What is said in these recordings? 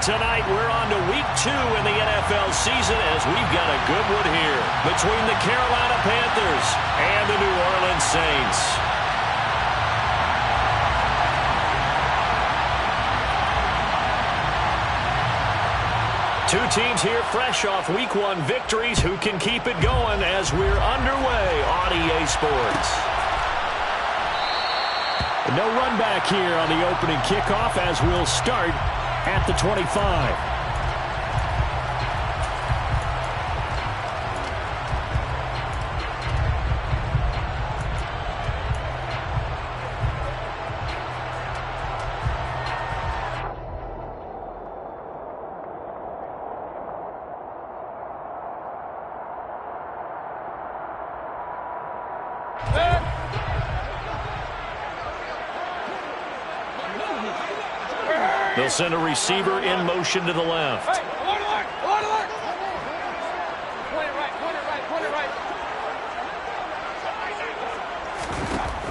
Tonight, we're on to week 2 in the NFL season as we've got a good one here between the Carolina Panthers and the New Orleans Saints. Two teams here fresh off week 1 victories who can keep it going as we're underway on EA Sports. No run back here on the opening kickoff as we'll start at the 25. They'll send a receiver in motion to the left.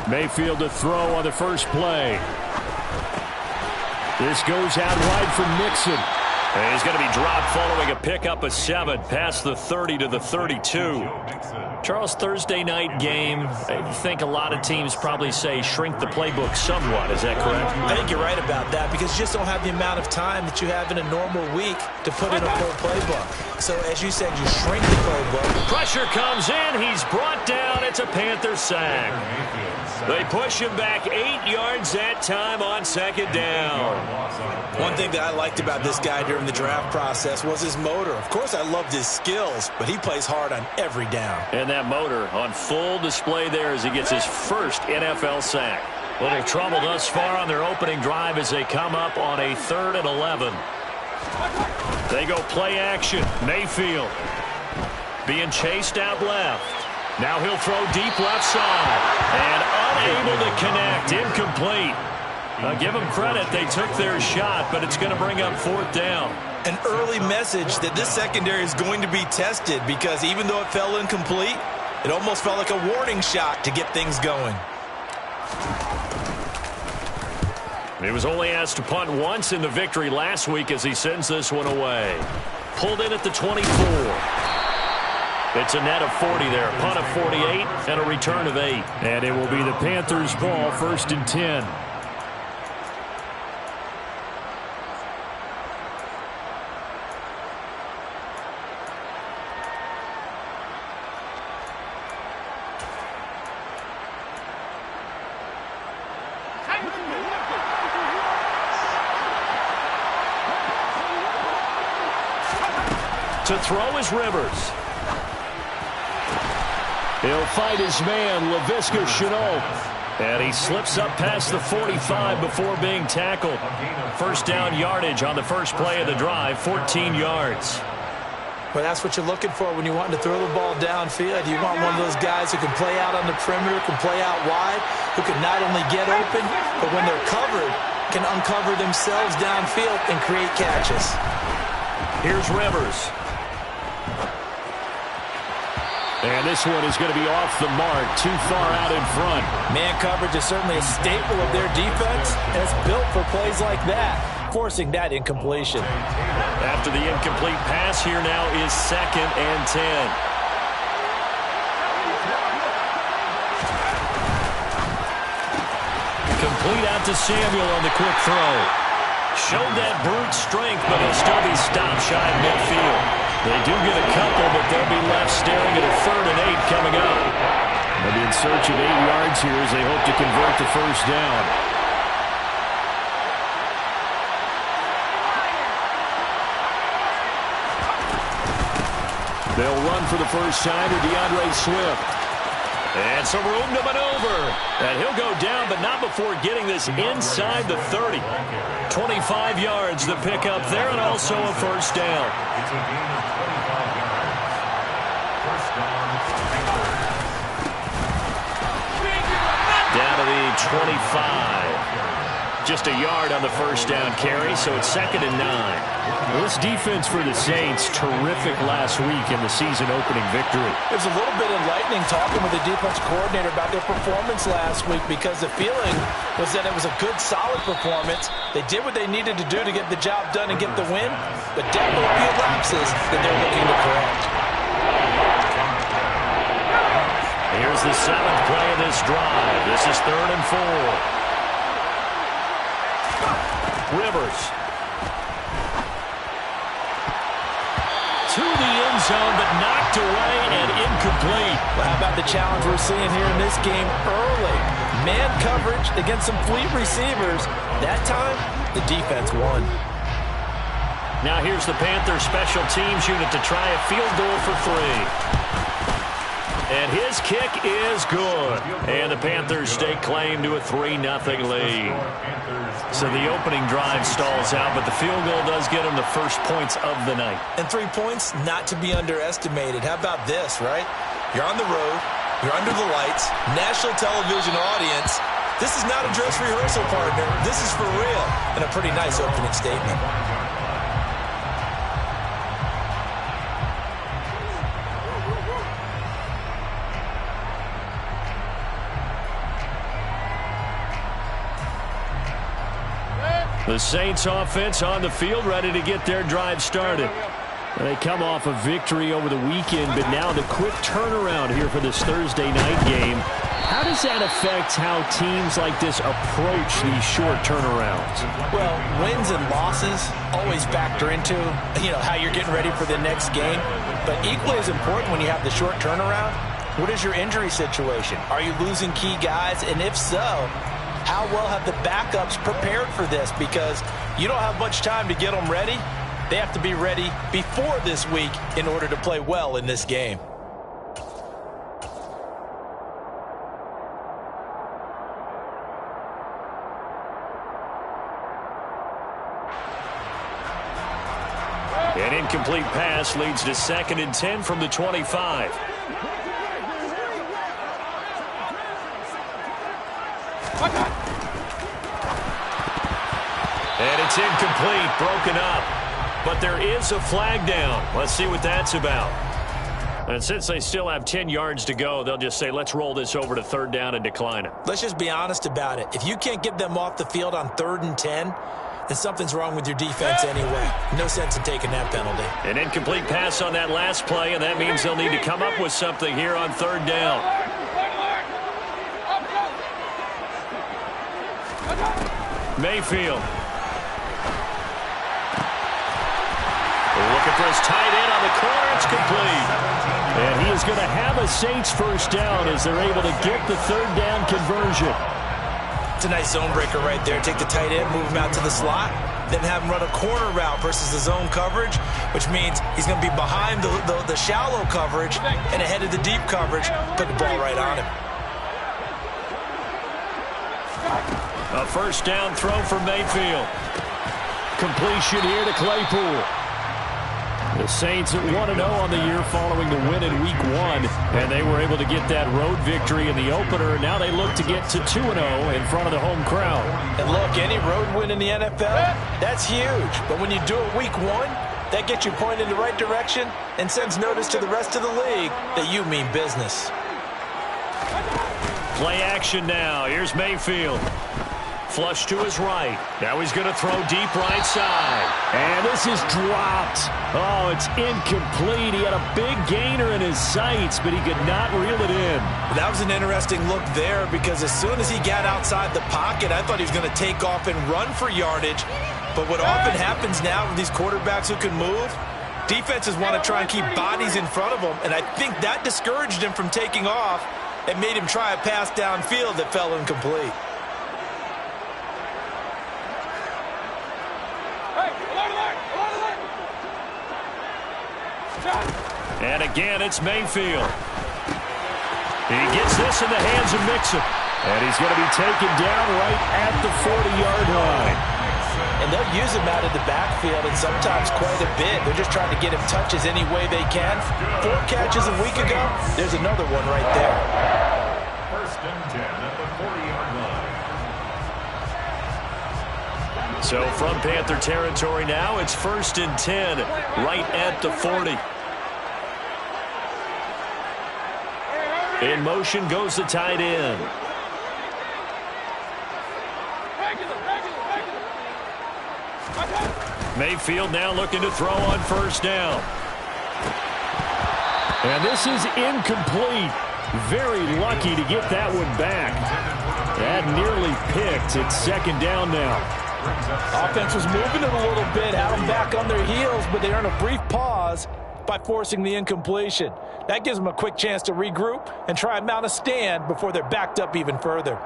Mayfield to throw on the first play. This goes out wide for Mixon. And he's going to be dropped following a pickup of 7 past the 30 to the 32. Charles, Thursday night game, I think a lot of teams probably say shrink the playbook somewhat. Is that correct? I think you're right about that because you just don't have the amount of time that you have in a normal week to put in a full playbook. So, as you said, you shrink the playbook. Pressure comes in. He's brought down. It's a Panther sack. They push him back 8 yards that time on second down. One thing that I liked about this guy during the draft process was his motor. Of course, I loved his skills, but he plays hard on every down. And that motor on full display there as he gets his first NFL sack. Little trouble thus far on their opening drive as they come up on a 3rd and 11. They go play action. Mayfield being chased out left. Now he'll throw deep left side. And unable to connect. Incomplete. Now give them credit. They took their shot, but it's going to bring up 4th down. An early message that this secondary is going to be tested because even though it fell incomplete, it almost felt like a warning shot to get things going. He was only asked to punt once in the victory last week as he sends this one away. Pulled in at the 24. It's a net of 40 there. Punt of 48 and a return of 8. And it will be the Panthers' ball, 1st and 10. To throw is Rivers. He'll fight his man, Laviska Shenault. And he slips up past the 45 before being tackled. First down yardage on the first play of the drive, 14 yards. Well, that's what you're looking for when you want to throw the ball downfield. You want one of those guys who can play out on the perimeter, can play out wide, who can not only get open, but when they're covered, can uncover themselves downfield and create catches. Here's Rivers. And this one is going to be off the mark, too far out in front. Man coverage is certainly a staple of their defense, and it's built for plays like that, forcing that incompletion. After the incomplete pass, here now is 2nd and 10. Complete out to Samuel on the quick throw. Showed that brute strength, but he'll still be stopped shy of midfield. They do get a couple, but they'll be left staring at a 3rd and 8 coming up. They'll be in search of 8 yards here as they hope to convert the first down. They'll run for the first time with DeAndre Swift. And some room to maneuver. And he'll go down, but not before getting this inside the 30. 25 yards the pickup there, and also a first down. Down to the 25. just a yard on the first down carry, so it's 2nd and 9. Well, this defense for the Saints, terrific last week in the season-opening victory. It was a little bit enlightening talking with the defense coordinator about their performance last week because the feeling was that it was a good, solid performance. They did what they needed to do to get the job done and get the win, but definitely a few lapses that they're looking to correct. Here's the 7th play of this drive. This is 3rd and 4. Rivers. To the end zone, but knocked away and incomplete. Well, how about the challenge we're seeing here in this game early? Man coverage against some fleet receivers. That time, the defense won. Now here's the Panthers special teams unit to try a field goal for 3. And his kick is good. And the Panthers stake claim to a 3-0 lead. So the opening drive stalls out, but the field goal does get them the first points of the night. And 3 points, not to be underestimated. How about this, right? You're on the road. You're under the lights. National television audience. This is not a dress rehearsal, partner. This is for real. And a pretty nice opening statement. The Saints offense on the field, ready to get their drive started. They come off a victory over the weekend, but now the quick turnaround here for this Thursday night game. How does that affect how teams like this approach these short turnarounds? Well, wins and losses always factor into, how you're getting ready for the next game. But equally as important when you have the short turnaround, what is your injury situation? Are you losing key guys? And if so, how well have the backups prepared for this? Because you don't have much time to get them ready. They have to be ready before this week in order to play well in this game. An incomplete pass leads to 2nd and 10 from the 25. And it's incomplete, broken up. But there is a flag down. Let's see what that's about. And since they still have 10 yards to go, they'll just say, let's roll this over to 3rd down and decline it. Let's just be honest about it. If you can't get them off the field on 3rd and 10, then something's wrong with your defense anyway. No sense in taking that penalty. An incomplete pass on that last play, and that means they'll need to come up with something here on 3rd down. Mayfield. Looking for his tight end on the corner. It's complete. And he is going to have a Saints first down as they're able to get the 3rd down conversion. It's a nice zone breaker right there. Take the tight end, move him out to the slot, then have him run a corner route versus the zone coverage, which means he's going to be behind the shallow coverage and ahead of the deep coverage. Put the ball right on him. A first down throw for Mayfield. Completion here to Claypool. The Saints at 1-0 on the year following the win in Week 1, and they were able to get that road victory in the opener. Now they look to get to 2-0 in front of the home crowd. And look, any road win in the NFL, that's huge. But when you do it Week 1, that gets you pointed in the right direction and sends notice to the rest of the league that you mean business. Play action now. Here's Mayfield. Flush to his right. Now he's going to throw deep right side. And this is dropped. Oh, it's incomplete. He had a big gainer in his sights, but he could not reel it in. That was an interesting look there because as soon as he got outside the pocket, I thought he was going to take off and run for yardage. But what often happens now with these quarterbacks who can move, defenses want to try and keep bodies in front of them, and I think that discouraged him from taking off and made him try a pass downfield that fell incomplete. And again, it's Mayfield. He gets this in the hands of Mixon. And he's going to be taken down right at the 40-yard line. And they'll use him out of the backfield, and sometimes quite a bit. They're just trying to get him touches any way they can. 4 catches a week ago. There's another one right there. First and 10 at the 40-yard line. So from Panther territory now, it's 1st and 10, right at the 40. In motion goes the tight end. Mayfield now looking to throw on 1st down. And this is incomplete. Very lucky to get that one back. That nearly picked. It's 2nd down now. Offense was moving it a little bit, had them back on their heels, but they earned a brief pause by forcing the incompletion. That gives them a quick chance to regroup and try and mount a stand before they're backed up even further.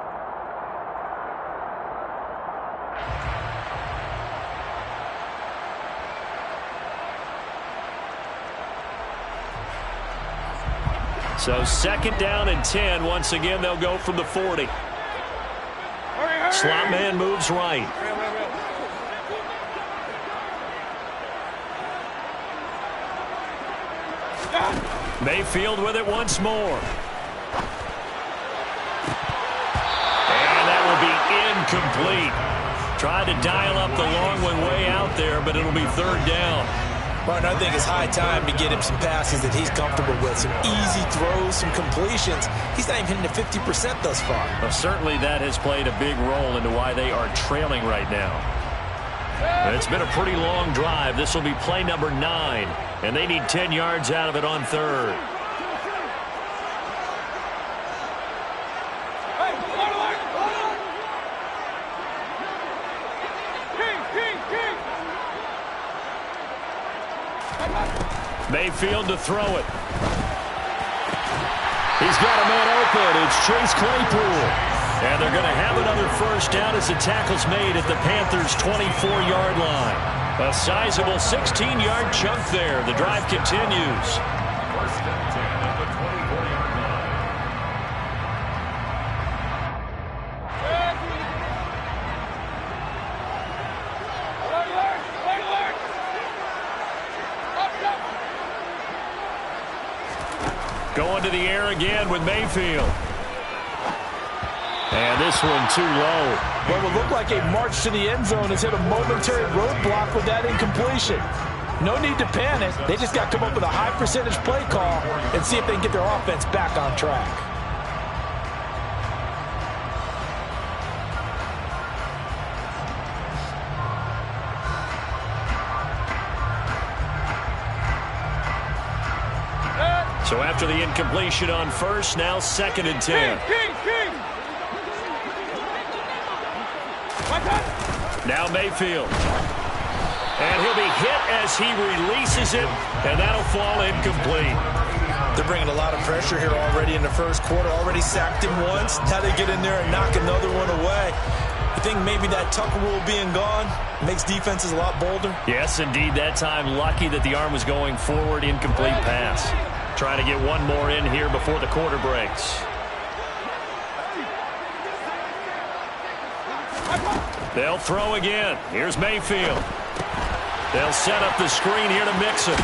So 2nd down and 10. Once again, they'll go from the 40. Slot man moves right. Mayfield with it once more. And that will be incomplete. Tried to dial up the long one way out there, but it'll be 3rd down. Martin, I think it's high time to get him some passes that he's comfortable with. Some easy throws, some completions. He's not even hitting to 50% thus far. Well, certainly that has played a big role into why they are trailing right now. It's been a pretty long drive. This will be play number 9, and they need 10 yards out of it on 3rd. Mayfield to throw it. He's got a man open. It's Chase Claypool. And they're going to have another 1st down as the tackle's made at the Panthers' 24-yard line. A sizable 16-yard chunk there. The drive continues. Going to the air again with Mayfield. And this one too low. What would look like a march to the end zone has hit a momentary roadblock with that incompletion. No need to panic. They just got to come up with a high percentage play call and see if they can get their offense back on track. So after the incompletion on 1st, now 2nd and 10. Now Mayfield. And he'll be hit as he releases it, and that'll fall incomplete. They're bringing a lot of pressure here already in the 1st quarter. Already sacked him once. Now they get in there and knock another one away. I think maybe that Tucker rule being gone makes defenses a lot bolder. Yes, indeed. That time, lucky that the arm was going forward. Incomplete pass. Trying to get one more in here before the quarter breaks. They'll throw again. Here's Mayfield. They'll set up the screen here to Mixon.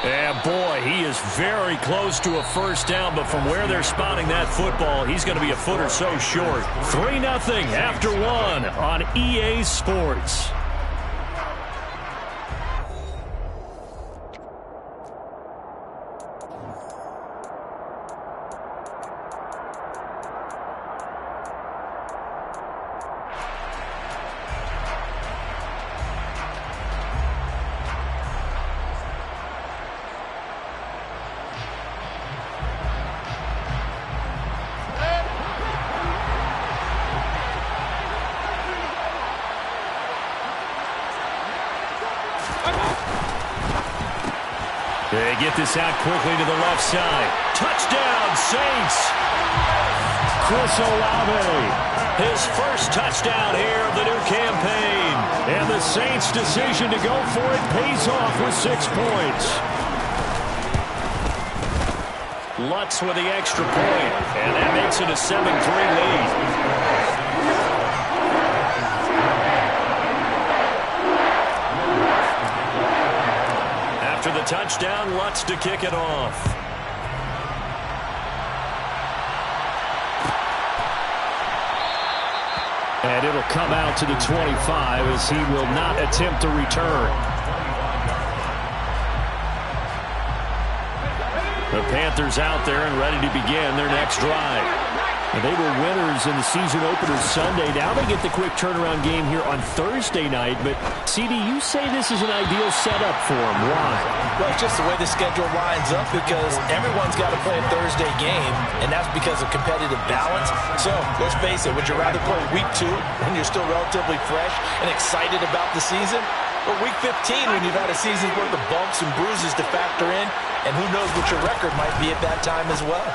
And boy, he is very close to a 1st down, but from where they're spotting that football, he's going to be a foot or so short. 3-0 after 1 on EA Sports. They get this out quickly to the left side. Touchdown, Saints! Chris Olave. His 1st touchdown here of the new campaign. And the Saints' decision to go for it pays off with 6 points. Lutz with the extra point, and that makes it a 7-3 lead. After the touchdown, Lutz to kick it off. And it'll come out to the 25 as he will not attempt to return. The Panthers out there and ready to begin their next drive. And they were winners in the season opener Sunday. Now they get the quick turnaround game here on Thursday night. But, CD, you say this is an ideal setup for them. Why? Well, it's just the way the schedule lines up because everyone's got to play a Thursday game, and that's because of competitive balance. So, let's face it, would you rather play week 2 when you're still relatively fresh and excited about the season? Or week 15 when you've had a season's worth of bumps and bruises to factor in, and who knows what your record might be at that time as well.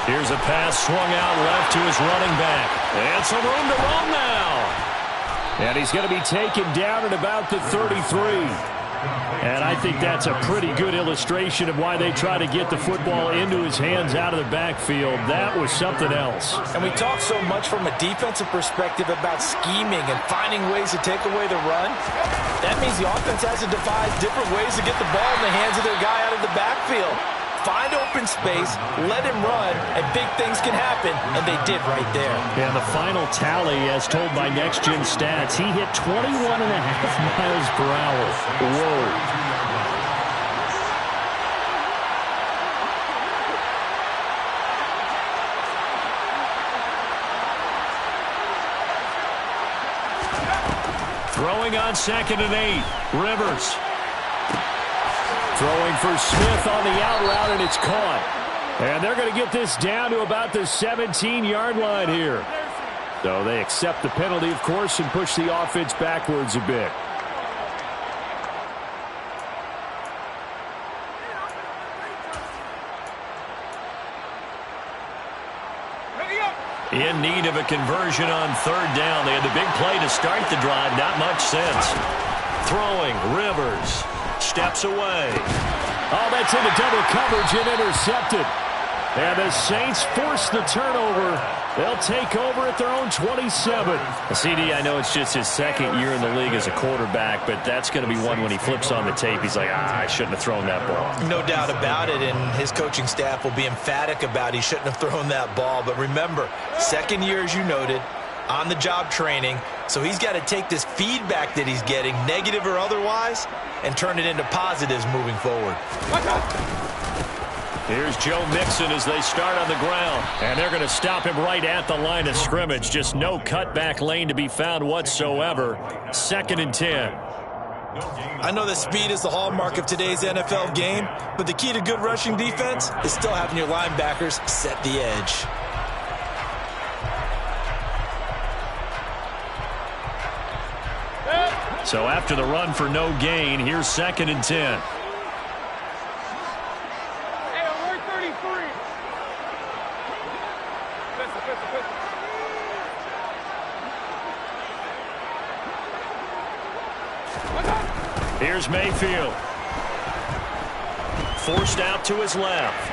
Here's a pass swung out left to his running back. And some room to run now. And he's going to be taken down at about the 33. And I think that's a pretty good illustration of why they try to get the football into his hands out of the backfield. That was something else. And we talk so much from a defensive perspective about scheming and finding ways to take away the run. That means the offense has to devise different ways to get the ball in the hands of their guy out of the backfield. Find open space, let him run, and big things can happen, and they did right there. And the final tally, as told by Next Gen Stats, he hit 21.5 miles per hour. Whoa. Throwing on 2nd and 8. Rivers. Throwing for Smith on the out route, and it's caught. And they're going to get this down to about the 17-yard line here. So they accept the penalty, of course, and push the offense backwards a bit. In need of a conversion on 3rd down. They had the big play to start the drive. Not much sense. Throwing. Rivers. Steps away. Oh, that's into double coverage and intercepted. And the Saints force the turnover. They'll take over at their own 27. CD, I know it's just his 2nd year in the league as a quarterback, but that's going to be one when he flips on the tape. He's like, I shouldn't have thrown that ball. No doubt about it, and his coaching staff will be emphatic about he shouldn't have thrown that ball. But remember, 2nd year, as you noted, on-the-job training, so he's got to take this feedback that he's getting, negative or otherwise, and turn it into positives moving forward. Here's Joe Mixon as they start on the ground. And they're going to stop him right at the line of scrimmage. Just no cutback lane to be found whatsoever. 2nd and 10. I know that speed is the hallmark of today's NFL game, but the key to good rushing defense is still having your linebackers set the edge. So after the run for no gain, here's 2nd and 10. Here's Mayfield. Forced out to his left.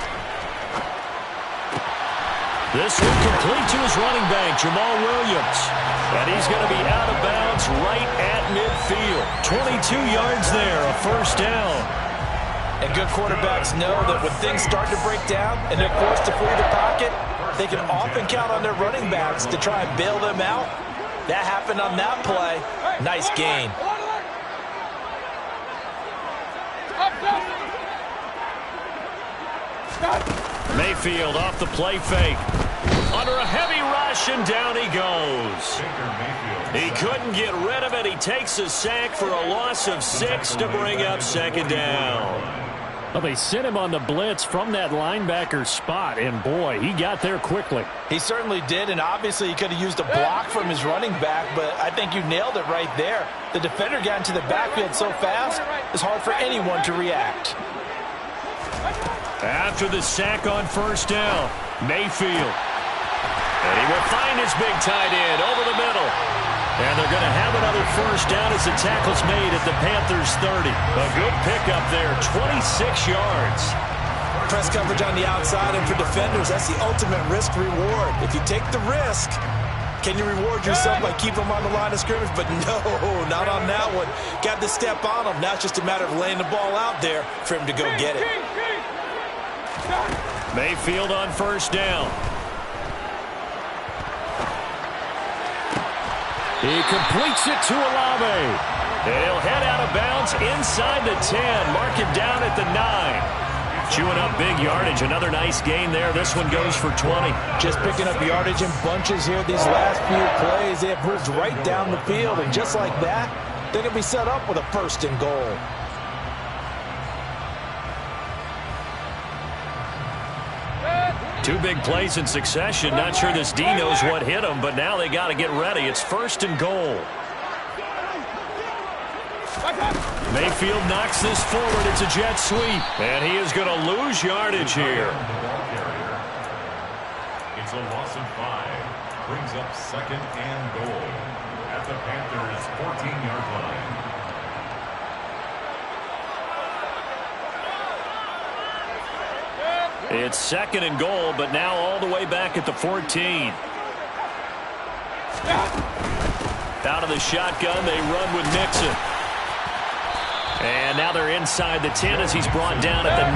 This one complete to his running back, Jamal Williams. And he's going to be out of bounds right at midfield. 22 yards there, a 1st down. And good quarterbacks know that when things start to break down and they're forced to flee the pocket, they can often count on their running backs to try and bail them out. That happened on that play. Nice gain. Mayfield off the play fake. Under a heavy rush, and down he goes. He couldn't get rid of it. He takes a sack for a loss of 6 to bring up 2nd down. Well, they sent him on the blitz from that linebacker spot, and boy, he got there quickly. He certainly did, and obviously he could have used a block from his running back, but I think you nailed it right there. The defender got into the backfield so fast, it's hard for anyone to react. After the sack on 1st down, Mayfield. And he will find his big tight end over the middle. And they're going to have another 1st down as the tackle's made at the Panthers' 30. A good pickup there, 26 yards. Press coverage on the outside, and for defenders, that's the ultimate risk-reward. If you take the risk, can you reward yourself by keeping them on the line of scrimmage? But no, not on that one. Got to step on them. Now it's just a matter of laying the ball out there for him to go get it. Mayfield on 1st down. He completes it to Olave. And he'll head out of bounds inside the 10. Mark him down at the 9. Chewing up big yardage. Another nice gain there. This one goes for 20. Just picking up yardage in bunches here these last few plays. They have moved right down the field. And just like that, they're going to be set up with a 1st and goal. Two big plays in succession. Not sure this D knows what hit him, but now they got to get ready. It's 1st and goal. Mayfield knocks this forward. It's a jet sweep. And he is going to lose yardage here. It's a loss of 5. Brings up 2nd and goal at the Panthers' 14-yard line. It's 2nd and goal, but now all the way back at the 14. Out of the shotgun, they run with Mixon. And now they're inside the 10 as he's brought down at the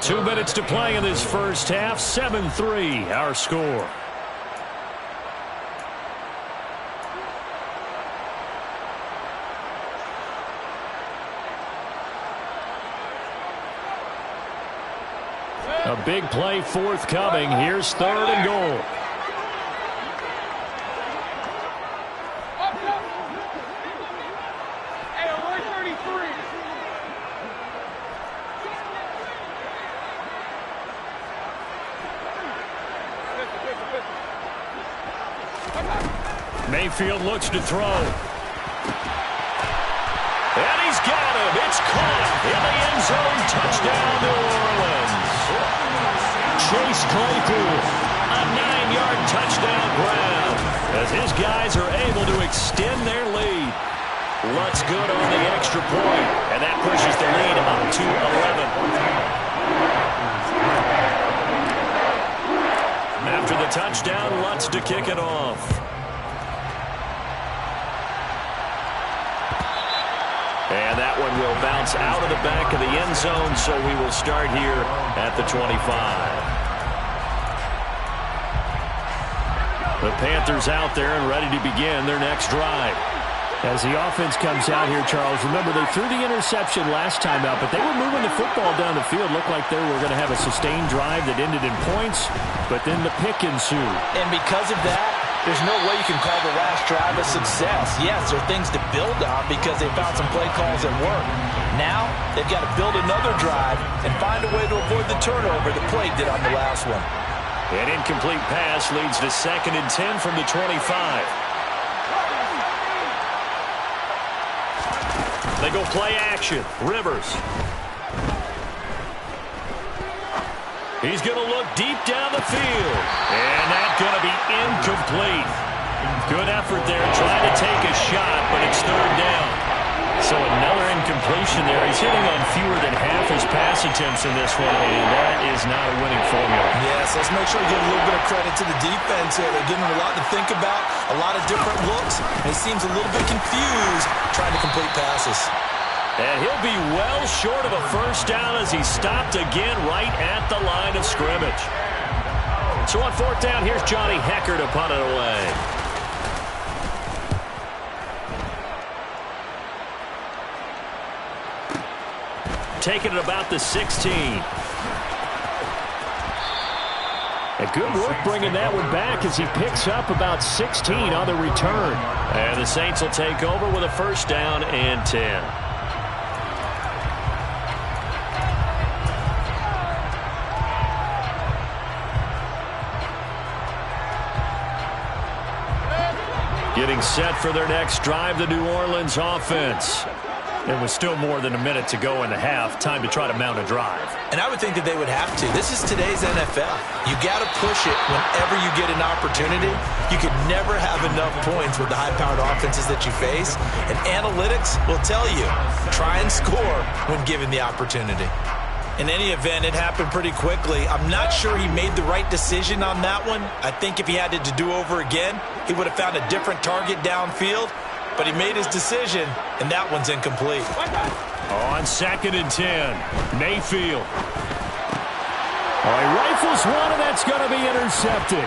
9. 2 minutes to play in this first half. 7-3, our score. A big play forthcoming. Here's 3rd and goal. Mayfield looks to throw. And he's got him. It's caught in the end zone. Touchdown, New Orleans. Chase Claypool, a 9-yard touchdown grab as his guys are able to extend their lead. Lutz good on the extra point, and that pushes the lead up to 11. After the touchdown, Lutz to kick it off. And that one will bounce out of the back of the end zone, so we will start here at the 25. The Panthers out there and ready to begin their next drive. As the offense comes out here, Charles, remember they threw the interception last time out, but they were moving the football down the field. Looked like they were going to have a sustained drive that ended in points, but then the pick ensued. And because of that, there's no way you can call the last drive a success. Yes, there are things to build on because they found some play calls that work. Now, they've got to build another drive and find a way to avoid the turnover that Play did on the last one. An incomplete pass leads to 2nd and 10 from the 25. They go play action. Rivers. He's going to look deep down the field. And that's going to be incomplete. Good effort there trying to take a shot, but it's 3rd down. So another incompletion there. He's hitting on fewer than half his pass attempts in this one, and that is not a winning formula. Yes, let's make sure we give a little bit of credit to the defense here. They're giving him a lot to think about, a lot of different looks. And he seems a little bit confused trying to complete passes. And he'll be well short of a 1st down as he's stopped again right at the line of scrimmage. So on 4th down, here's Johnny Hekker to punt it away. Taking it about the 16. A good work bringing that one back as he picks up about 16 on the return. And the Saints will take over with a 1st down and 10. Getting set for their next drive, the New Orleans offense. There was still more than a minute to go in the half. Time to try to mount a drive. And I would think that they would have to. This is today's NFL. You got to push it whenever you get an opportunity. You could never have enough points with the high-powered offenses that you face. And analytics will tell you, try and score when given the opportunity. In any event, it happened pretty quickly. I'm not sure he made the right decision on that one. I think if he had it to do over again, he would have found a different target downfield. But he made his decision, and that one's incomplete. On 2nd and 10, Mayfield. Oh, he rifles one, and that's going to be intercepted.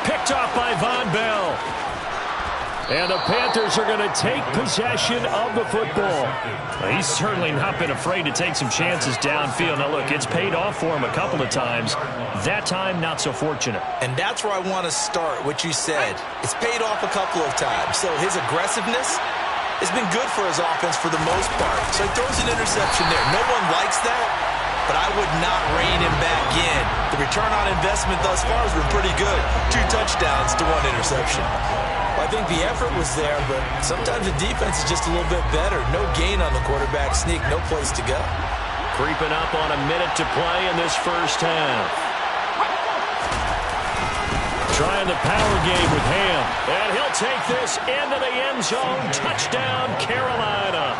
Picked off by Von Bell. And the Panthers are going to take possession of the football. Well, he's certainly not been afraid to take some chances downfield. Now, look, it's paid off for him a couple of times. That time, not so fortunate. And that's where I want to start, what you said. It's paid off a couple of times. So his aggressiveness has been good for his offense for the most part. So he throws an interception there. No one likes that, but I would not rein him back in. The return on investment thus far has been pretty good. 2 touchdowns to 1 interception. I think the effort was there, but sometimes the defense is just a little bit better. No gain on the quarterback sneak, no place to go. Creeping up on a minute to play in this first half. Trying the power game with Ham. And he'll take this into the end zone. Touchdown, Carolina.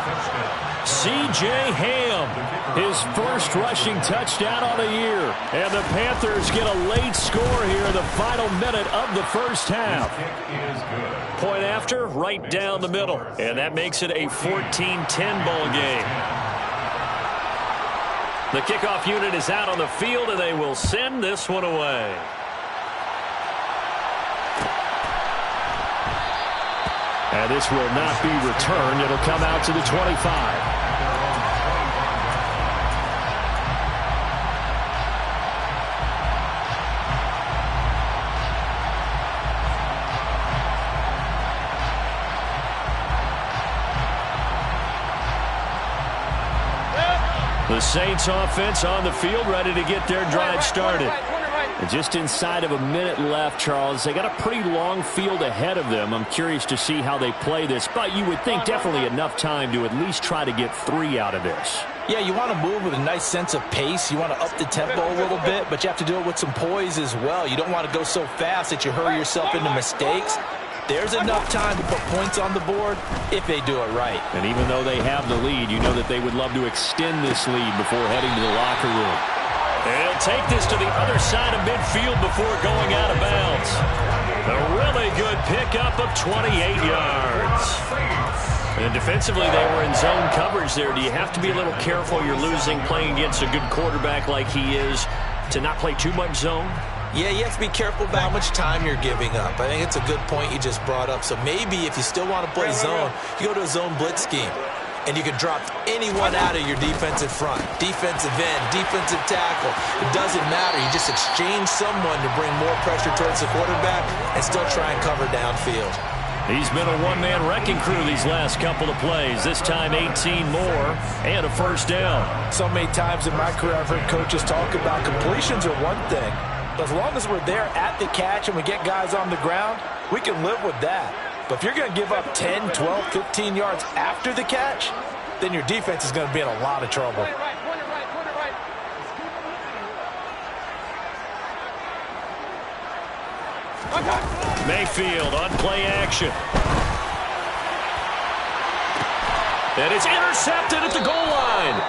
C.J. Ham, his first rushing touchdown on the year. And the Panthers get a late score here in the final minute of the first half. Point after, right down the middle. And that makes it a 14-10 ball game. The kickoff unit is out on the field, and they will send this one away. And this will not be returned. It'll come out to the 25. The Saints offense on the field, ready to get their drive started. And just inside of a minute left, Charles. They got a pretty long field ahead of them. I'm curious to see how they play this, but you would think definitely enough time to at least try to get 3 out of this. Yeah, you want to move with a nice sense of pace. You want to up the tempo a little bit, but you have to do it with some poise as well. You don't want to go so fast that you hurry yourself into mistakes. There's enough time to put points on the board if they do it right. And even though they have the lead, you know that they would love to extend this lead before heading to the locker room. And he'll take this to the other side of midfield before going out of bounds. A really good pickup of 28 yards. And defensively, they were in zone coverage there. Do you have to be a little careful? You're losing playing against a good quarterback like he is to not play too much zone? Yeah, you have to be careful about how much time you're giving up. I think it's a good point you just brought up. So maybe if you still want to play zone, you go to a zone blitz scheme. And you can drop anyone out of your defensive front. Defensive end, defensive tackle. It doesn't matter. You just exchange someone to bring more pressure towards the quarterback and still try and cover downfield. He's been a one-man wrecking crew these last couple of plays. This time 18 more and a first down. So many times in my career I've heard coaches talk about completions are one thing. As long as we're there at the catch and we get guys on the ground, we can live with that. But if you're going to give up 10, 12, 15 yards after the catch, then your defense is going to be in a lot of trouble. Mayfield on play action. And it's intercepted at the goal line.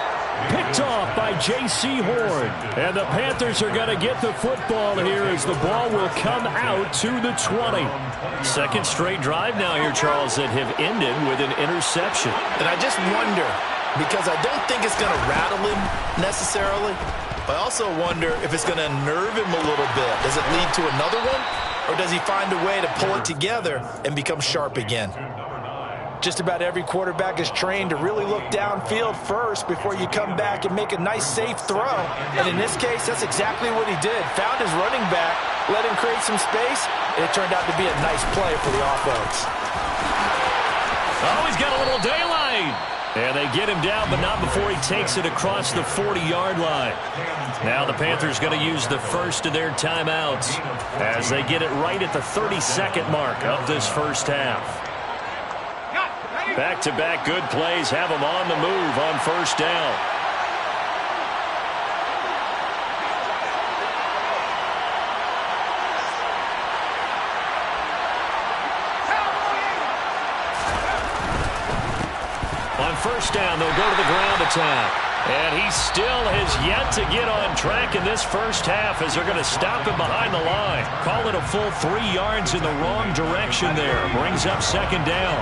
Picked off by J.C. Horn. And the Panthers are going to get the football here as the ball will come out to the 20. Second straight drive now here, Charles, that have ended with an interception. And I just wonder, because I don't think it's going to rattle him necessarily, but I also wonder if it's going to nerve him a little bit. Does it lead to another one? Or does he find a way to pull it together and become sharp again? Just about every quarterback is trained to really look downfield first before you come back and make a nice, safe throw. And in this case, that's exactly what he did. Found his running back, let him create some space, and it turned out to be a nice play for the offense. Oh, he's got a little daylight. And they get him down, but not before he takes it across the 40-yard line. Now the Panthers going to use the first of their timeouts as they get it right at the 32nd mark of this first half. Back-to-back good plays have them on the move on first down. On first down, they'll go to the ground attack. And he still has yet to get on track in this first half as they're going to stop him behind the line. Call it a full 3 yards in the wrong direction there. Brings up second down.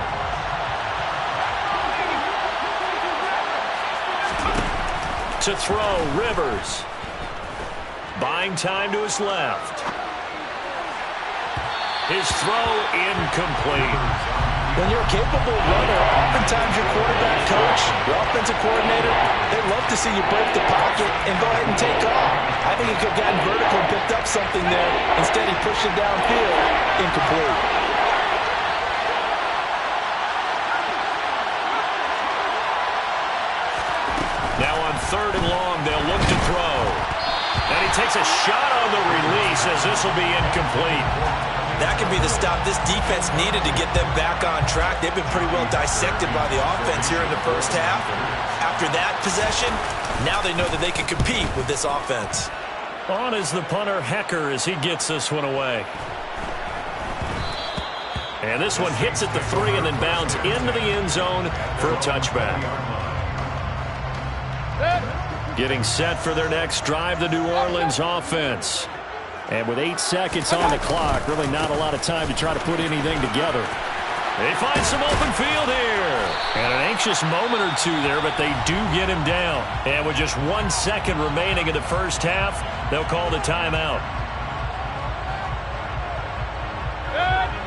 To throw, Rivers. buying time to his left. His throw incomplete. When you're a capable runner, oftentimes your quarterback coach, your offensive coordinator, they love to see you break the pocket and go ahead and take off. I think he could have gotten vertical and picked up something there. Instead, he pushed it downfield. Incomplete. Now on 3rd and long, they'll look to throw. And he takes a shot on the release as this will be incomplete. That could be the stop this defense needed to get them back on track. They've been pretty well dissected by the offense here in the first half. After that possession, now they know that they can compete with this offense. On is the punter, Hecker, as he gets this one away. And this one hits at the 3 and then bounds into the end zone for a touchback. Getting set for their next drive, the New Orleans offense. And with 8 seconds on the clock, really not a lot of time to try to put anything together. They find some open field here. And an anxious moment or two there, but they do get him down. And with just 1 second remaining in the first half, they'll call the timeout.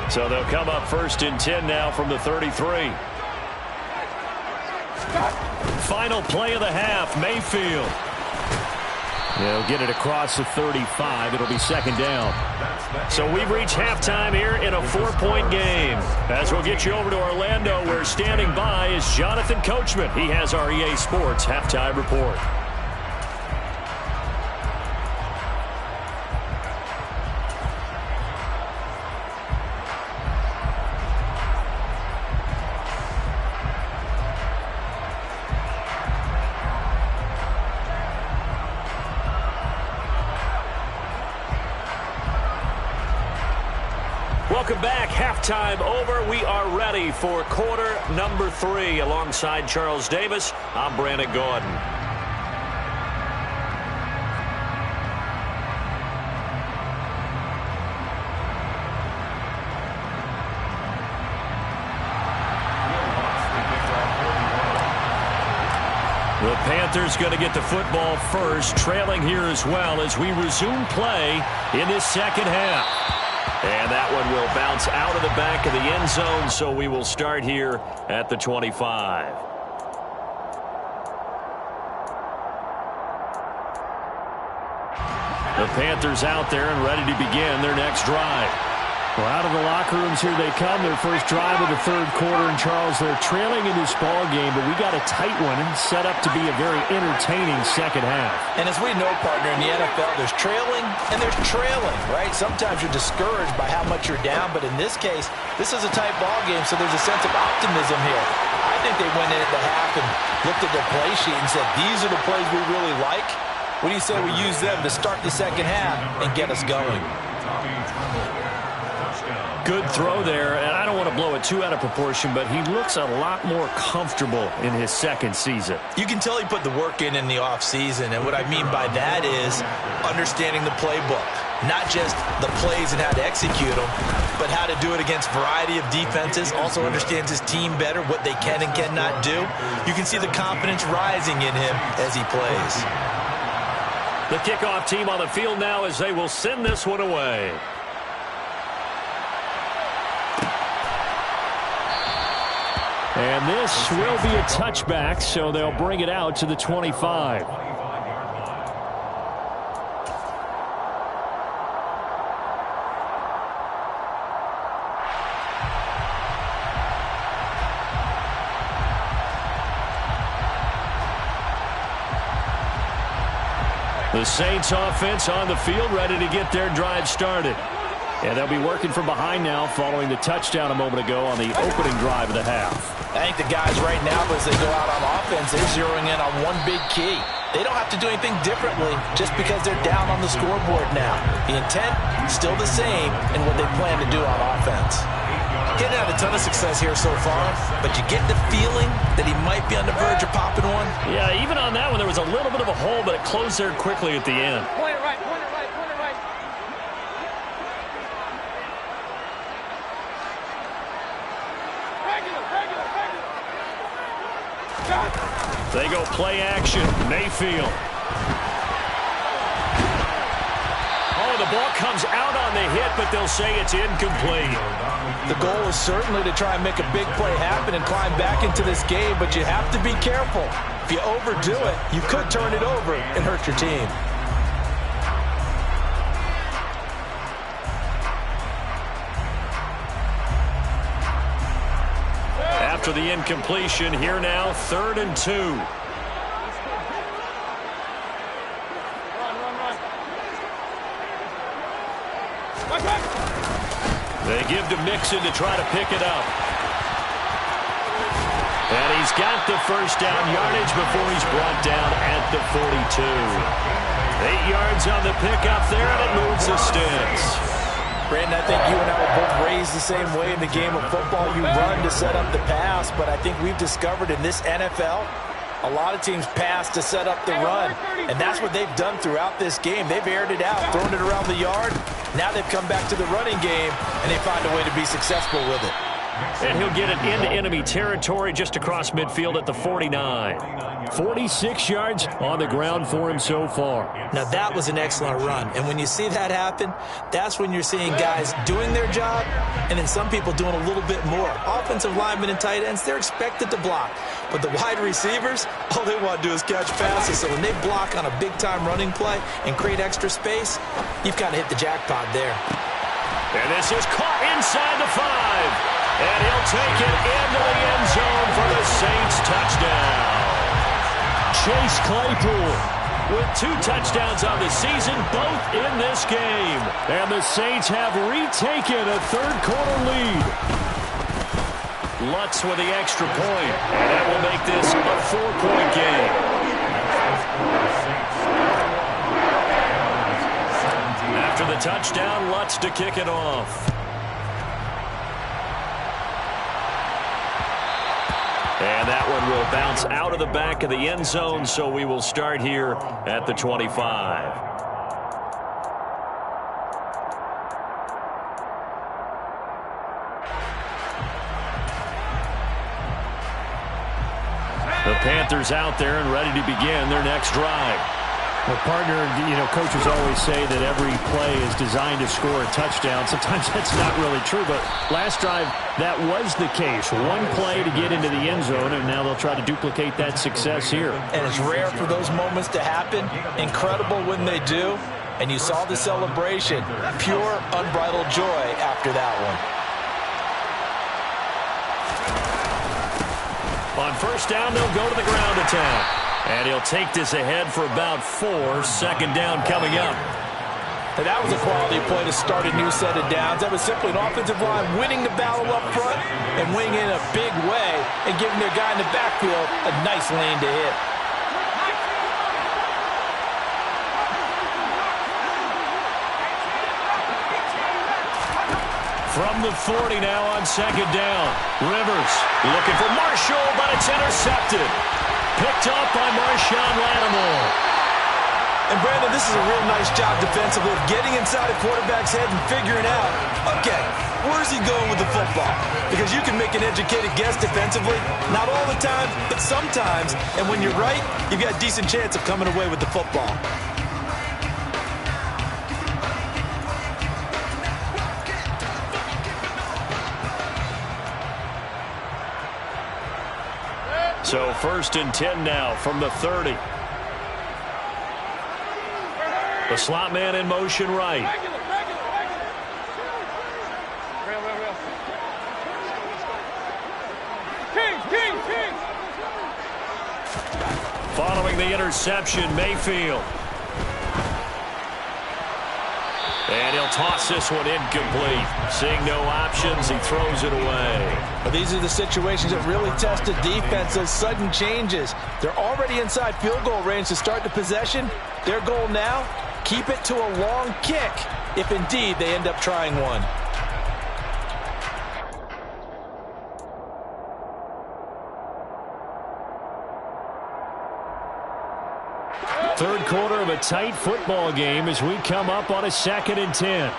So they'll come up 1st and 10 now from the 33. Final play of the half, Mayfield. They'll get it across the 35. It'll be 2nd down. So we've reached halftime here in a 4-point game. As we'll get you over to Orlando, where standing by is Jonathan Coachman. He has our EA Sports halftime report. Welcome back. Halftime over. We are ready for quarter number 3. Alongside Charles Davis, I'm Brandon Gaudin. The Panthers going to get the football first, trailing here as well as we resume play in this second half. And that one will bounce out of the back of the end zone, so we will start here at the 25. The Panthers out there and ready to begin their next drive. Well, out of the locker rooms here they come. Their first drive of the 3rd quarter. And, Charles, they're trailing in this ball game, but we got a tight one set up to be a very entertaining second half. And as we know, partner, in the NFL, there's trailing and there's trailing, right? Sometimes you're discouraged by how much you're down, but in this case, this is a tight ball game, so there's a sense of optimism here. I think they went in at the half and looked at their play sheet and said, these are the plays we really like. What do you say we use them to start the second half and get us going? Good throw there, and I don't want to blow it too out of proportion, but he looks a lot more comfortable in his second season. You can tell he put the work in the offseason, and what I mean by that is understanding the playbook. Not just the plays and how to execute them, but how to do it against a variety of defenses. Also understands his team better, what they can and cannot do. You can see the confidence rising in him as he plays. The kickoff team on the field now as they will send this one away. And this will be a touchback, so they'll bring it out to the 25. The Saints offense on the field, ready to get their drive started. And they'll be working from behind now following the touchdown a moment ago on the opening drive of the half. I think the guys right now, as they go out on offense, they're zeroing in on one big key. They don't have to do anything differently just because they're down on the scoreboard now. The intent, still the same in what they plan to do on offense. Getting out a ton of success here so far, but you get the feeling that he might be on the verge of popping one. Yeah, even on that one, there was a little bit of a hole, but it closed there quickly at the end. Point it right, point it right, point it right. They go play action. Mayfield. ball comes out on the hit, but they'll say it's incomplete. The goal is certainly to try and make a big play happen and climb back into this game, but you have to be careful. If you overdo it, you could turn it over and hurt your team. After the incompletion, here now, 3rd and 2. They give to Mixon to try to pick it up. And he's got the first down yardage before he's brought down at the 42. 8 yards on the pickup there, and it moves the sticks. Brandon, I think you and I were both raised the same way in the game of football. You run to set up the pass, but I think we've discovered in this NFL, a lot of teams pass to set up the run, and that's what they've done throughout this game. They've aired it out, thrown it around the yard. Now they've come back to the running game, and they find a way to be successful with it. And he'll get it into enemy territory just across midfield at the 49. 46 yards on the ground for him so far. Now that was an excellent run, and when you see that happen, that's when you're seeing guys doing their job and then some people doing a little bit more. Offensive linemen and tight ends, they're expected to block, but the wide receivers, all they want to do is catch passes. So when they block on a big-time running play and create extra space, you've kind of hit the jackpot there. And this is caught inside the 5. And he'll take it into the end zone for the Saints touchdown. Chase Claypool with 2 touchdowns on the season, both in this game. And the Saints have retaken a third-quarter lead. Lutz with the extra point. And that will make this a 4-point game. After the touchdown, Lutz to kick it off. And that one will bounce out of the back of the end zone, so we will start here at the 25. The Panthers out there and ready to begin their next drive. Well, partner, coaches always say that every play is designed to score a touchdown. Sometimes that's not really true, but last drive, that was the case. One play to get into the end zone, and now they'll try to duplicate that success here. And it's rare for those moments to happen. Incredible when they do. And you saw the celebration. Pure, unbridled joy after that one. On first down, they'll go to the ground attack. And he'll take this ahead for about 4. Second down coming up. And that was a quality play to start a new set of downs. That was simply an offensive line winning the battle up front and winning in a big way and giving their guy in the backfield a nice lane to hit. From the 40 now on second down. Rivers looking for Marshall, but it's intercepted. Picked up by Marshawn Lattimore. And, Brandon, this is a real nice job defensively of getting inside a quarterback's head and figuring out, okay, where's he going with the football? Because you can make an educated guess defensively, not all the time, but sometimes. And when you're right, you've got a decent chance of coming away with the football. So 1st and 10 now from the 30. The slot man in motion right. Following the interception, Mayfield. And he'll toss this one incomplete. Seeing no options, he throws it away. But these are the situations that really test the defense, those sudden changes. They're already inside field goal range to start the possession. Their goal now, keep it to a long kick, if indeed they end up trying one. Third quarter of a tight football game as we come up on a 2nd and 10.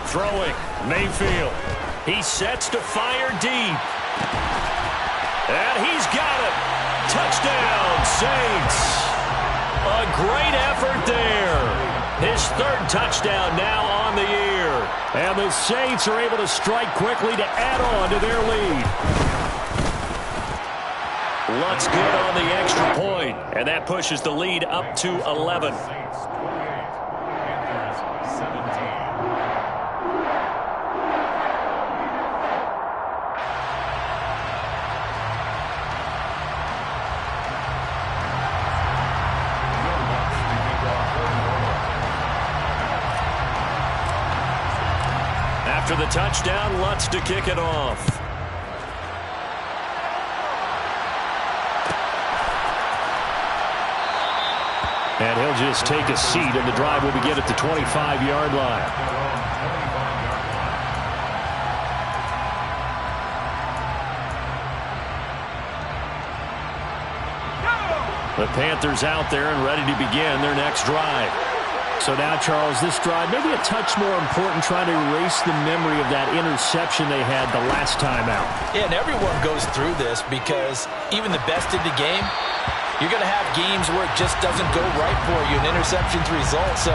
Throwing, Mayfield. He sets to fire deep. And he's got it. Touchdown, Saints. A great effort there. His third touchdown now on the year. And the Saints are able to strike quickly to add on to their lead. Lutz good on the extra point, and that pushes the lead up to 11. After the touchdown, Lutz to kick it off. And he'll just take a seat, and the drive will begin at the 25-yard line. The Panthers out there and ready to begin their next drive. So now, Charles, this drive maybe a touch more important, trying to erase the memory of that interception they had the last time out. Yeah, and everyone goes through this because even the best in the game, you're going to have games where it just doesn't go right for you, and interceptions result. So,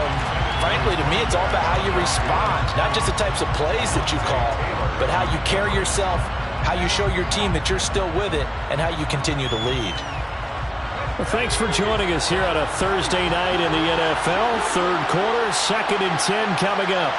frankly, to me, it's all about how you respond, not just the types of plays that you call, but how you carry yourself, how you show your team that you're still with it, and how you continue to lead. Well, thanks for joining us here on a Thursday night in the NFL. Third quarter, 2nd and 10 coming up.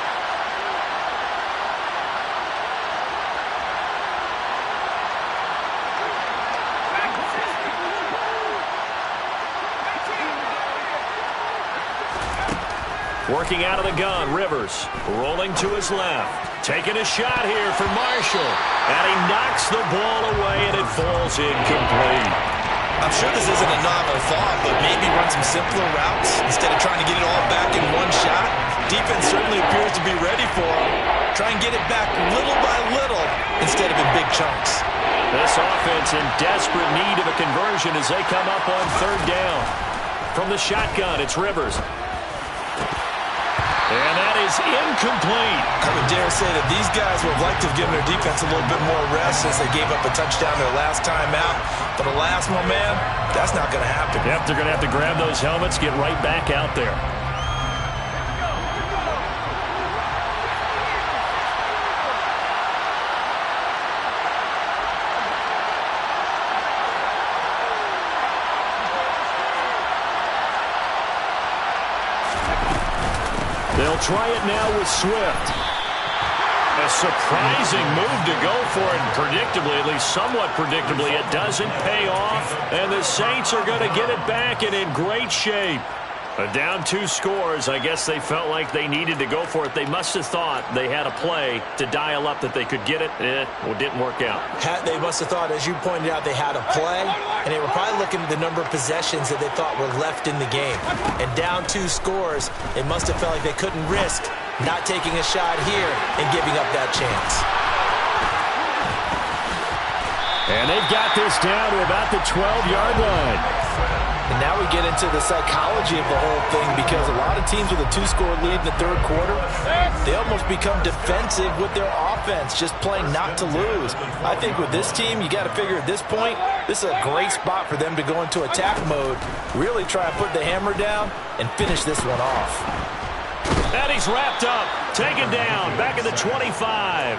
Working out of the gun, Rivers rolling to his left. Taking a shot here for Marshall. And he knocks the ball away, and it falls incomplete. I'm sure this isn't a novel thought, but maybe run some simpler routes instead of trying to get it all back in one shot. Defense certainly appears to be ready for him. Try and get it back little by little instead of in big chunks. This offense in desperate need of a conversion as they come up on third down. From the shotgun, it's Rivers. And that is incomplete. I would dare say that these guys would have liked to have given their defense a little bit more rest since they gave up a touchdown their last time out. But alas, my man, that's not going to happen. Yep, they're going to have to grab those helmets, get right back out there. They'll try it now with Swift. A surprising move to go for it, and predictably, at least somewhat predictably, it doesn't pay off, and the Saints are going to get it back and in great shape. Down 2 scores, I guess they felt like they needed to go for it. They must have thought they had a play to dial up that they could get it. Well, it didn't work out. They must have thought, as you pointed out, they had a play, and they were probably looking at the number of possessions that they thought were left in the game. And down 2 scores, they must have felt like they couldn't risk not taking a shot here and giving up that chance. And they've got this down to about the 12-yard line. And now we get into the psychology of the whole thing, because a lot of teams with a 2-score lead in the third quarter, they almost become defensive with their offense, just playing not to lose. I think with this team, you got to figure at this point, this is a great spot for them to go into attack mode, really try to put the hammer down and finish this one off. And he's wrapped up, taken down, back at the 25.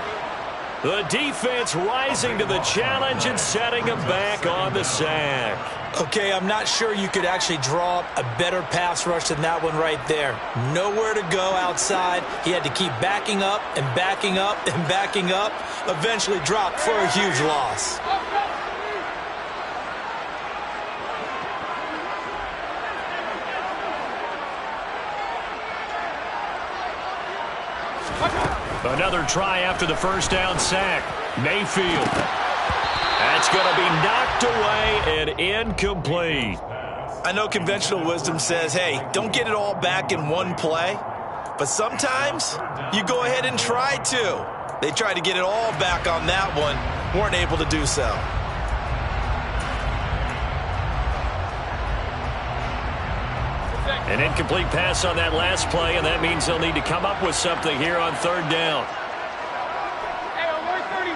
The defense rising to the challenge and setting him back on the sack. Okay, I'm not sure you could actually draw up a better pass rush than that one right there. Nowhere to go outside. He had to keep backing up and backing up and backing up. Eventually dropped for a huge loss. Another try after the first down sack. Mayfield. That's going to be knocked away and incomplete. I know conventional wisdom says, hey, don't get it all back in one play. But sometimes you go ahead and try to. They tried to get it all back on that one. Weren't able to do so. An incomplete pass on that last play, and that means they'll need to come up with something here on third down. Hey, alert 33.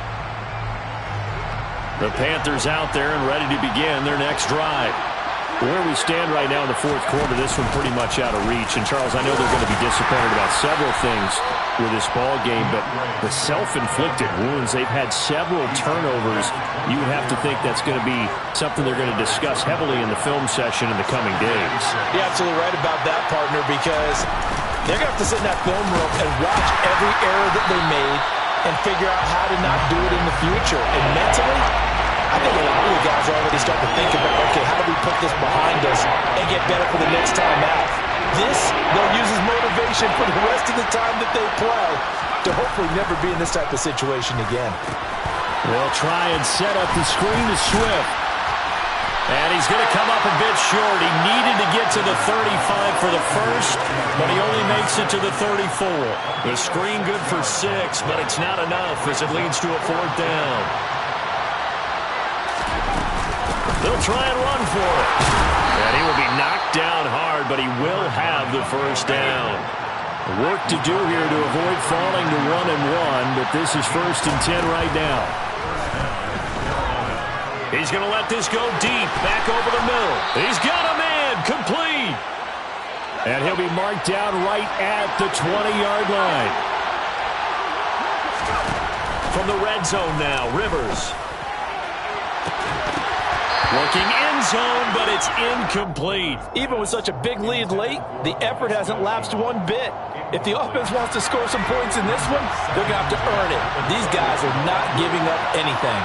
The Panthers out there and ready to begin their next drive. Where we stand right now in the fourth quarter, this one pretty much out of reach. And, Charles, I know they're going to be disappointed about several things with this ball game, but the self-inflicted wounds, they've had several turnovers. You would have to think that's going to be something they're going to discuss heavily in the film session in the coming days. You're absolutely right about that, partner, because they're going to have to sit in that film room and watch every error that they made and figure out how to not do it in the future. And mentally, I think a lot of the guys are already starting to think about, okay, how do we put this behind us and get better for the next time out? This, they'll use as motivation for the rest of the time that they play to hopefully never be in this type of situation again. They'll try and set up the screen to Swift. And he's going to come up a bit short. He needed to get to the 35 for the first, but he only makes it to the 34. The screen good for 6, but it's not enough as it leads to a 4th down. They'll try and run for it. And he will be knocked down hard, but he will have the first down. Work to do here to avoid falling to 1-1, but this is 1st and 10 right now. He's going to let this go deep, back over the middle. He's got a man, complete. And he'll be marked down right at the 20-yard line. From the red zone now, Rivers. Looking end zone, but it's incomplete. Even with such a big lead late, the effort hasn't lapsed one bit. If the offense wants to score some points in this one, they're going to have to earn it. These guys are not giving up anything.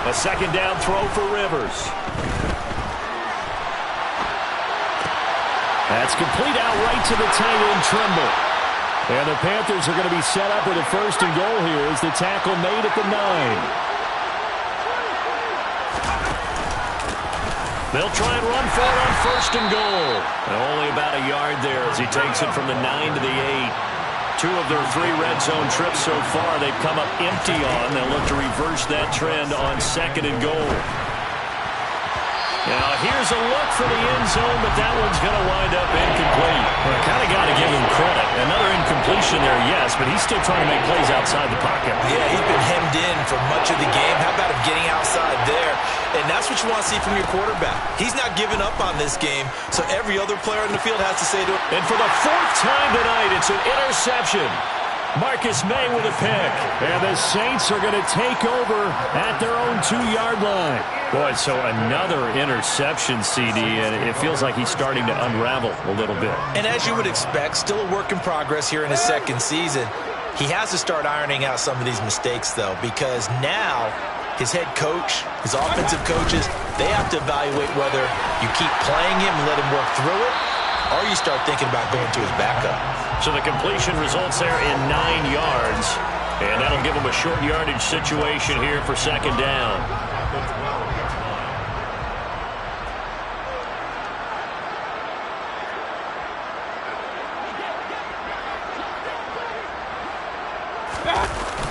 A second down throw for Rivers. That's complete out right to the tight end, Trimble. And the Panthers are going to be set up with a 1st and goal here as the tackle made at the 9. They'll try and run for it on 1st and goal. And only about a yard there as he takes it from the 9 to the 8. 2 of their 3 red zone trips so far they've come up empty on. They'll look to reverse that trend on 2nd and goal. Now, here's a look for the end zone, but that one's going to wind up incomplete. Well, kind of got to give him credit. Another incompletion there, yes, but he's still trying to make plays outside the pocket. Yeah, he's been hemmed in for much of the game. How about him getting outside there? And that's what you want to see from your quarterback. He's not giving up on this game, so every other player in the field has to say to him. And for the 4th time tonight, it's an interception. Marcus May with a pick. And the Saints are going to take over at their own 2-yard line. Boy, so another interception, CD, and it feels like he's starting to unravel a little bit. And as you would expect, still a work in progress here in his 2nd season. He has to start ironing out some of these mistakes, though, because now his head coach, his offensive coaches, they have to evaluate whether you keep playing him and let him work through it, or you start thinking about going to his backup. So the completion results there in 9 yards, and that'll give him a short yardage situation here for 2nd down.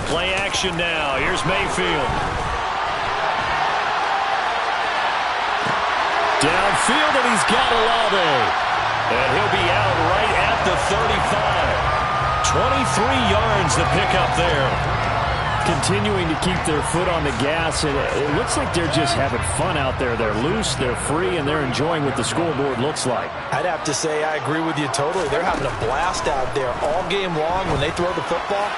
Play action now. Here's Mayfield. Downfield, and he's got Olave. And he'll be out right at the 35. 23 yards to pick up there. Continuing to keep their foot on the gas, and it looks like they're just having fun out there. They're loose, they're free, and they're enjoying what the scoreboard looks like. I'd have to say I agree with you totally. They're having a blast out there all game long when they throw the football.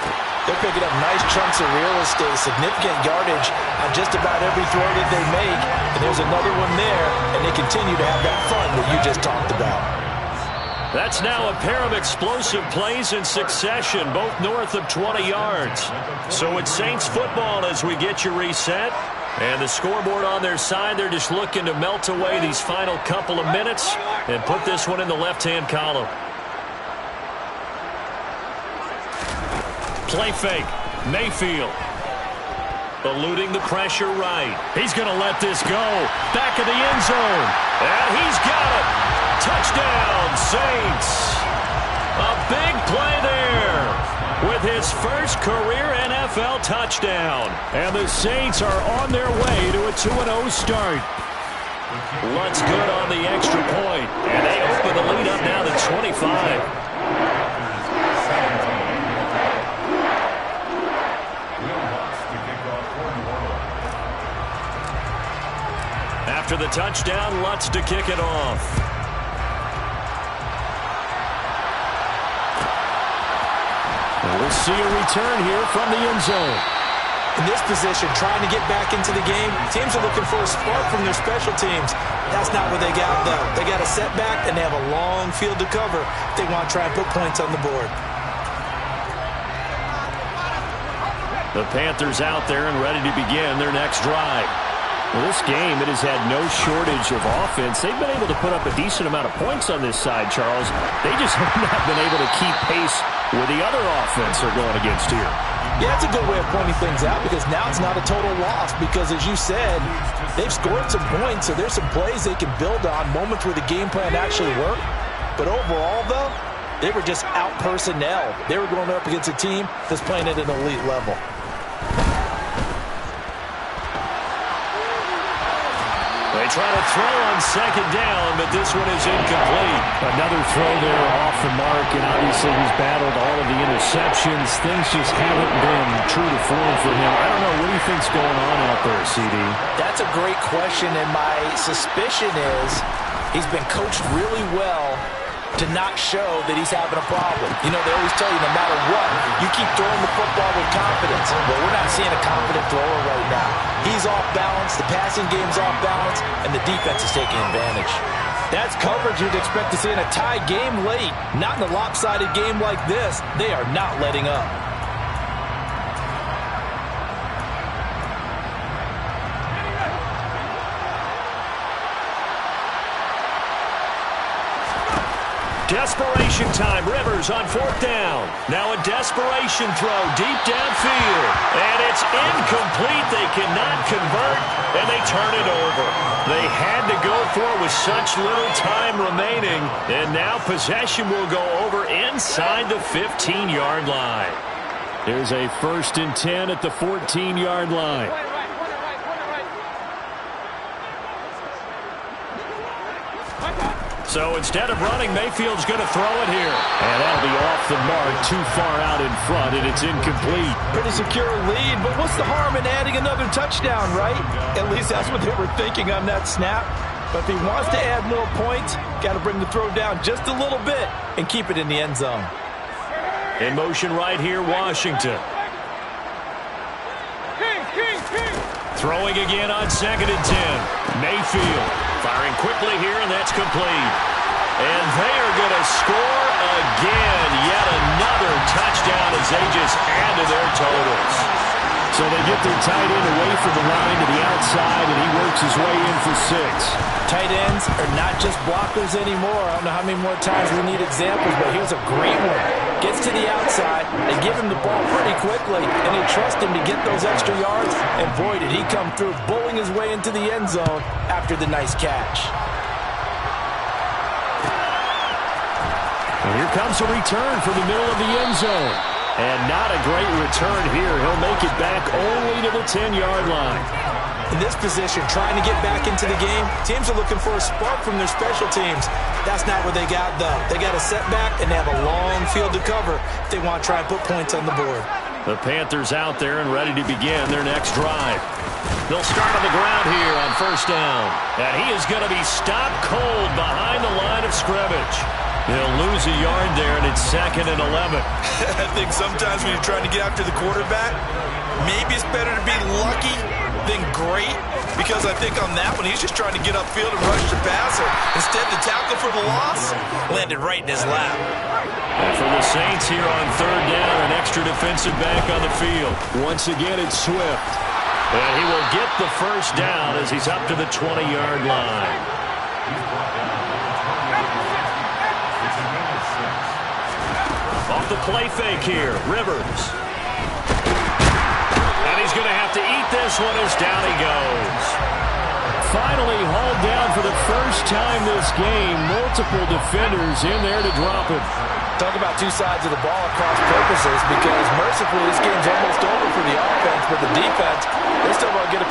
They're picking up nice chunks of real estate, significant yardage on just about every throw that they make. And there's another one there, and they continue to have that fun that you just talked about. That's now a pair of explosive plays in succession, both north of 20 yards. So it's Saints football as we get you reset. And the scoreboard on their side, they're just looking to melt away these final couple of minutes and put this one in the left-hand column. Play fake. Mayfield. Eluding the pressure right. He's going to let this go. Back of the end zone. And he's got it. Touchdown, Saints. A big play there with his first career NFL touchdown. And the Saints are on their way to a 2-0 start. Lutz good on the extra point. And they open the lead up now to 25. After the touchdown, Lutz to kick it off. And we'll see a return here from the end zone. In this position, trying to get back into the game, teams are looking for a spark from their special teams. That's not what they got, though. They got a setback, and they have a long field to cover if they want to try and put points on the board. The Panthers out there and ready to begin their next drive. Well, this game, it has had no shortage of offense. They've been able to put up a decent amount of points on this side, Charles. They just have not been able to keep pace with the other offense they're going against here. Yeah, that's a good way of pointing things out because now it's not a total loss because, as you said, they've scored some points, so there's some plays they can build on, moments where the game plan actually worked. But overall, though, they were just out-personnel. They were going up against a team that's playing at an elite level. They try to throw on second down, but this one is incomplete. Another throw there off the mark, and obviously he's battled all of the interceptions. Things just haven't been true to form for him. I don't know. What do you think's going on out there, CD? That's a great question, and my suspicion is he's been coached really well to not show that he's having a problem. You know, they always tell you no matter what, you keep throwing the football with confidence. Well, we're not seeing a confident thrower right now. He's off balance, the passing game's off balance, and the defense is taking advantage. That's coverage you'd expect to see in a tie game late. Not in a lopsided game like this. They are not letting up. Desperation time. Rivers on fourth down. Now a desperation throw deep downfield. And it's incomplete. They cannot convert, and they turn it over. They had to go for it with such little time remaining. And now possession will go over inside the 15-yard line. There's a 1st and 10 at the 14-yard line. So instead of running, Mayfield's going to throw it here. And that'll be off the mark, too far out in front, and it's incomplete. Pretty secure lead, but what's the harm in adding another touchdown, right? At least that's what they were thinking on that snap. But if he wants to add more points, got to bring the throw down just a little bit and keep it in the end zone. In motion right here, Washington. Throwing again on 2nd and 10. Mayfield firing quickly here, and that's complete. And they are going to score again. Yet another touchdown as they just add to their totals. So they get their tight end away from the line to the outside, and he works his way in for 6. Tight ends are not just blockers anymore. I don't know how many more times we need examples, but here's a great one. Gets to the outside, they give him the ball pretty quickly, and they trust him to get those extra yards, and boy, did he come through, bowling his way into the end zone after the nice catch. And here comes a return from the middle of the end zone. And not a great return here. He'll make it back only to the 10-yard line. In this position, trying to get back into the game, teams are looking for a spark from their special teams. That's not what they got, though. They got a setback, and they have a long field to cover if they want to try and put points on the board. The Panthers out there and ready to begin their next drive. They'll start on the ground here on 1st down. And he is going to be stopped cold behind the line of scrimmage. They'll lose a yard there, and it's 2nd and 11. I think sometimes when you're trying to get after the quarterback, maybe it's better to be lucky than great, because I think on that one, he's just trying to get upfield and rush the passer. Instead, the tackle for the loss landed right in his lap. And for the Saints here on 3rd down, an extra defensive back on the field. Once again, it's Swift. And he will get the 1st down as he's up to the 20-yard line. Off the play fake here, Rivers. And he's going to have to eat this one as down he goes. Finally hauled down for the first time this game. Multiple defenders in there to drop him. Talk about two sides of the ball at cross purposes, because mercifully this game's almost over for the offense, but the defense, they still want to get a